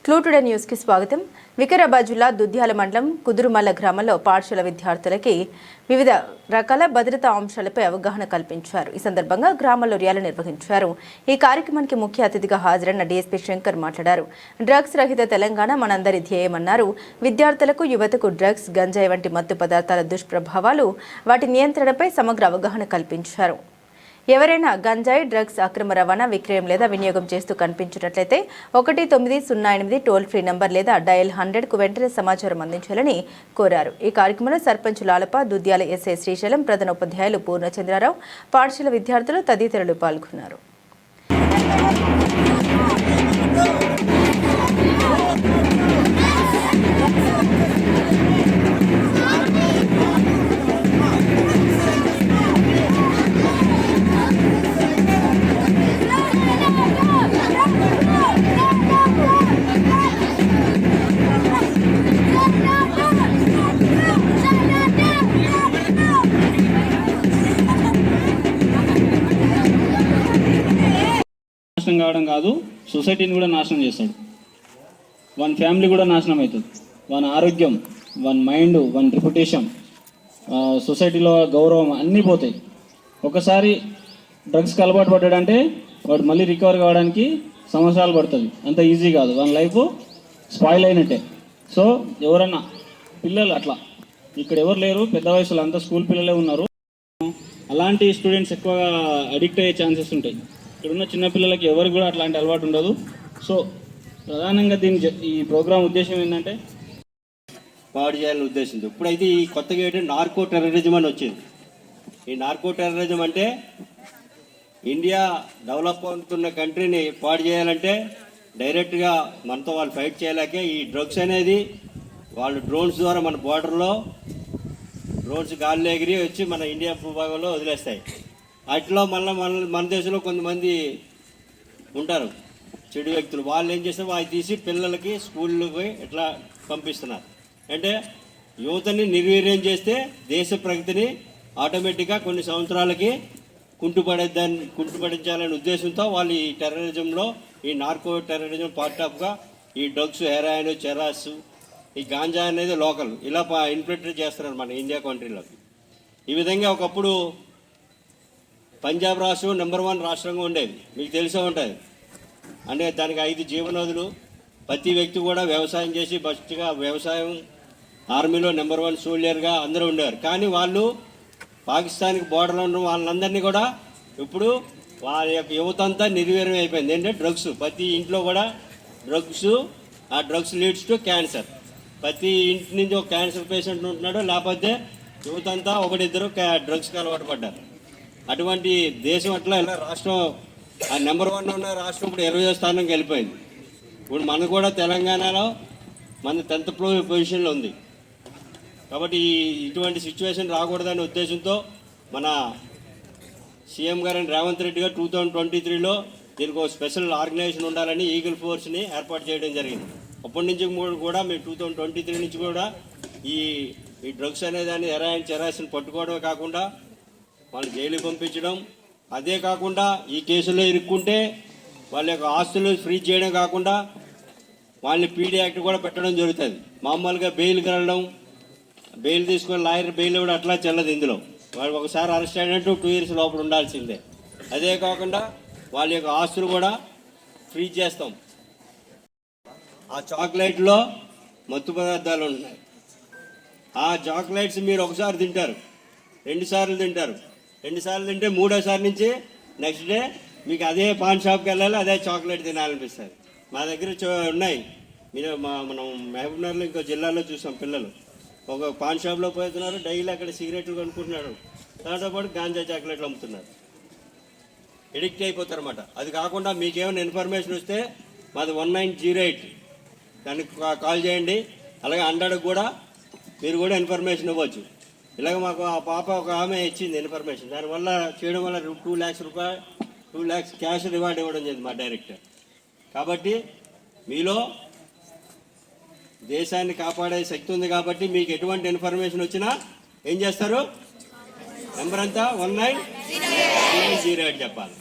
క్లూటుడే news కి స్వాగతం. వికారాబాద్ జిల్లా దుద్యాల మండలం కుదురుమల్ల గ్రామంలో పాఠశాల విద్యార్థులకి వివిధ రకాల భద్రతా అంశాలపై అవగాహన కల్పించారు. ఈ సందర్భంగా గ్రామంలో ర్యాలీ నిర్వహించారు. ఈ కార్యక్రమానికి ముఖ్య అతిథిగా హాజరైన డీఎస్పీ శంకర్ మాట్లాడారు. డ్రగ్స్ రహిత తెలంగాణ మనందరి ధ్యేయమన్నారు. విద్యార్థులకు, యువతకు డ్రగ్స్, గంజాయి వంటి మత్తు పదార్థాల దుష్ప్రభావాలు, వాటి నియంత్రణపై సమగ్ర అవగాహన కల్పించారు. ఎవరైనా గంజాయి, డ్రగ్స్ అక్రమ రవాణా, విక్రయం లేదా వినియోగం చేస్తూ కనిపించినట్లయితే 1908 టోల్ ఫ్రీ నంబర్ లేదా డయల్ 100కు వెంటనే సమాచారం అందించాలని కోరారు. ఈ కార్యక్రమంలో సర్పంచ్ లాలప, దుద్యాల ఎస్ఐ శ్రీశైలం, ప్రధాన ఉపాధ్యాయులు పూర్ణచంద్రరావు, పాఠశాల విద్యార్థులు తదితరులు పాల్గొన్నారు. నాశనం కావడం కాదు, సొసైటీని కూడా నాశనం చేస్తాడు. వన్ ఫ్యామిలీ కూడా నాశనం అవుతుంది. వన్ ఆరోగ్యం, వన్ మైండ్, వన్ రిప్యుటేషన్, సొసైటీలో గౌరవం అన్నీ పోతాయి. ఒకసారి డ్రగ్స్కి అలవాటు పడ్డాడంటే వాడు మళ్ళీ రికవర్ కావడానికి సంవత్సరాలు పడుతుంది. అంత ఈజీ కాదు. వన్ లైఫ్ స్పాయిల్ అయినట్టే. సో ఎవరన్నా పిల్లలు అట్లా ఇక్కడ ఎవరు లేరు, పెద్ద వయసులో అంతా స్కూల్ పిల్లలే ఉన్నారు. అలాంటి స్టూడెంట్స్ ఎక్కువగా అడిక్ట్ అయ్యే ఛాన్సెస్ ఉంటాయి. ఇక్కడున్న చిన్నపిల్లలకి ఎవరికి కూడా అట్లాంటి అలవాటు ఉండదు. సో ప్రధానంగా ఈ ప్రోగ్రాం ఉద్దేశం ఏంటంటే పాడు చేయాలని ఉద్దేశంతో ఇప్పుడైతే ఈ కొత్తగా ఏంటంటే నార్కో టెర్రరిజం అని వచ్చింది. ఈ నార్కో టెర్రరిజం అంటే ఇండియా డెవలప్ అవుతున్న కంట్రీని పాడు చేయాలంటే డైరెక్ట్గా మనతో వాళ్ళు ఫైట్ చేయలేకే ఈ డ్రగ్స్ అనేది వాళ్ళు డ్రోన్స్ ద్వారా మన బోర్డర్లో డ్రోన్స్ గాల్లో ఎగిరి వచ్చి మన ఇండియా భూభాగంలో వదిలేస్తాయి. అట్లా మన దేశంలో కొంతమంది ఉంటారు చెడు వ్యక్తులు. వాళ్ళు ఏం చేస్తారు, వాళ్ళు తీసి పిల్లలకి స్కూళ్ళకి ఇట్లా పంపిస్తున్నారు. అంటే యువతని నిర్వీర్యం చేస్తే దేశ ప్రగతిని ఆటోమేటిక్గా కొన్ని సంవత్సరాలకి కుంటుపడించాలనే ఉద్దేశంతో వాళ్ళు ఈ టెర్రరిజంలో, ఈ నార్కో టెర్రరిజం పార్ట్ ఆఫ్గా ఈ డ్రగ్స్, హెరాయిన్, చెరాస్, ఈ గాంజా అనేది లోకల్ ఇలా ఇన్ఫిల్ట్రేట్ చేస్తున్నారు మన ఇండియా కంట్రీలోకి. ఈ విధంగా ఒకప్పుడు పంజాబ్ రాష్ట్రం నెంబర్ 1 రాష్ట్రంగా ఉండేది, మీకు తెలిసే ఉంటుంది. అంటే దానికి 5 జీవనదులు, ప్రతి వ్యక్తి కూడా వ్యవసాయం చేసి ఫస్ట్గా వ్యవసాయం, ఆర్మీలో నెంబర్ 1 సోల్జర్గా అందరూ ఉండేవారు. కానీ వాళ్ళు పాకిస్తాన్కి బోర్డర్లో ఉన్న వాళ్ళందరినీ కూడా ఇప్పుడు వాళ్ళ యొక్క యువత అంతా నిర్వీర్యం అయిపోయింది. ఏంటంటే డ్రగ్స్, ప్రతి ఇంట్లో కూడా డ్రగ్స్, ఆ డ్రగ్స్ లీడ్స్ టు క్యాన్సర్. ప్రతి ఇంటి నుంచి ఒక క్యాన్సర్ పేషెంట్ ఉంటున్నాడు, లేకపోతే యువత అంతా ఒకటిద్దరు డ్రగ్స్కి అలవాటు పడ్డారు. అటువంటి దేశం అట్లా ఇలా రాష్ట్రం ఆ నెంబర్ 1 ఉన్న రాష్ట్రం ఇప్పుడు 20వ స్థానంకి వెళ్ళిపోయింది. ఇప్పుడు మనకు కూడా తెలంగాణలో మన 10th పొజిషన్లో ఉంది. కాబట్టి ఇటువంటి సిచ్యువేషన్ రాకూడదనే ఉద్దేశంతో మన సీఎం గారిని రేవంత్ రెడ్డి గారు 2023లో దీనికి ఒక స్పెషల్ ఆర్గనైజేషన్ ఉండాలని ఈగిల్ ఫోర్స్ని ఏర్పాటు చేయడం జరిగింది. అప్పటి నుంచి కూడా మేము 2023 నుంచి కూడా ఈ డ్రగ్స్ అనేదాన్ని హెరాయిన్, చెరాయిన్ పట్టుకోవడమే కాకుండా వాళ్ళు జైలు పంపించడం, అదే కాకుండా ఈ కేసులో ఇరుక్కుంటే వాళ్ళ యొక్క ఆస్తులు ఫ్రీజ్ చేయడం కాకుండా వాళ్ళని పీడీ యాక్ట్ కూడా పెట్టడం జరుగుతుంది. మామూలుగా బెయిల్కి వెళ్ళడం, బెయిల్ తీసుకొని లాయర్ బెయిల్ ఇవ్వడం అట్లా చెల్లదు. ఇందులో వాళ్ళు ఒకసారి అరెస్ట్ అయినట్టు 2 years లోపల ఉండాల్సిందే. అదే కాకుండా వాళ్ళ యొక్క ఆస్తులు కూడా ఫ్రీజ్ చేస్తాం. ఆ చాక్లెట్లో మత్తు పదార్థాలు ఉన్నాయి. ఆ చాక్లెట్స్ మీరు ఒకసారి తింటారు, 2 సార్లు తింటారు, 2 సార్లు తింటే 3వ సారి నుంచి నెక్స్ట్ డే మీకు అదే పాన్ షాప్కి వెళ్ళాలి, అదే చాక్లెట్ తినాలనిపిస్తుంది. మా దగ్గర ఉన్నాయి. మీరు మనం మహబూబ్నగర్లో ఇంకో జిల్లాలో చూసాం. పిల్లలు ఒక పాన్ షాప్లో పోతున్నారు, డైలీ అక్కడ సిగరెట్లు కొనుక్కుంటున్నారు, దాంతోపాటు గాంజా చాక్లెట్లు అమ్ముతున్నారు. ఎడిక్ట్ అయిపోతారు అన్నమాట. అది కాకుండా మీకేమైనా ఇన్ఫర్మేషన్ వస్తే మాది 1908 దానికి కాల్ చేయండి. అలాగే 100 కూడా మీరు కూడా ఇన్ఫర్మేషన్ ఇవ్వచ్చు. ఇలాగ మాకు ఆ పాప ఒక ఆమె ఇచ్చింది ఇన్ఫర్మేషన్. దానివల్ల చేయడం వల్ల 2 lakhs రూపాయలు, 2 lakhs క్యాష్ రివార్డ్ ఇవ్వడం జరిగింది మా డైరెక్టర్. కాబట్టి మీలో దేశాన్ని కాపాడే శక్తి ఉంది. కాబట్టి మీకు ఎటువంటి ఇన్ఫర్మేషన్ వచ్చినా ఏం చేస్తారు, నెంబర్ అంతా 1908 చెప్పాలి.